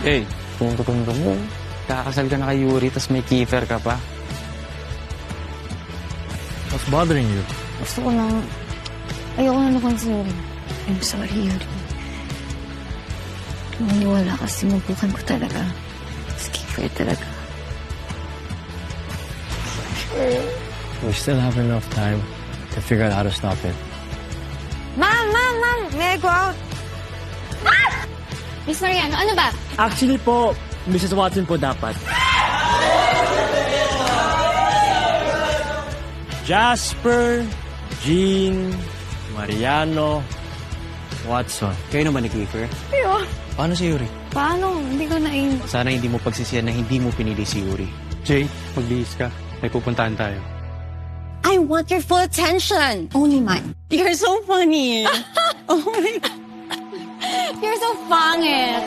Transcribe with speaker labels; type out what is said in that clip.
Speaker 1: Hey, tumundo mo. Kakasal ka na kay Yuri, tas may kiefer ka pa.
Speaker 2: What's bothering you?
Speaker 3: Gusto ko lang... Ayoko na nakonsider. I'm sorry, Yuri. Maniwala ka, sinubukan ko talaga. Skipper talaga.
Speaker 2: We still have enough time to figure out how to stop it.
Speaker 3: Ma'am! May I go out? Miss Mariano, ano ba?
Speaker 2: Actually po, Mrs. Watson po dapat. Jasper, Jean, Mariano, Watson.
Speaker 1: Kayo naman ni Kiefer.
Speaker 3: Iyo.
Speaker 1: Paano si Yuri?
Speaker 3: Paano? Hindi ko na
Speaker 1: Sana hindi mo pagsisiyan na hindi mo pinili si Yuri. Jay, magbihis ka. May pupuntahan tayo.
Speaker 4: I want your full attention. Only mine.
Speaker 3: You're so funny. Oh my... You're so pangit.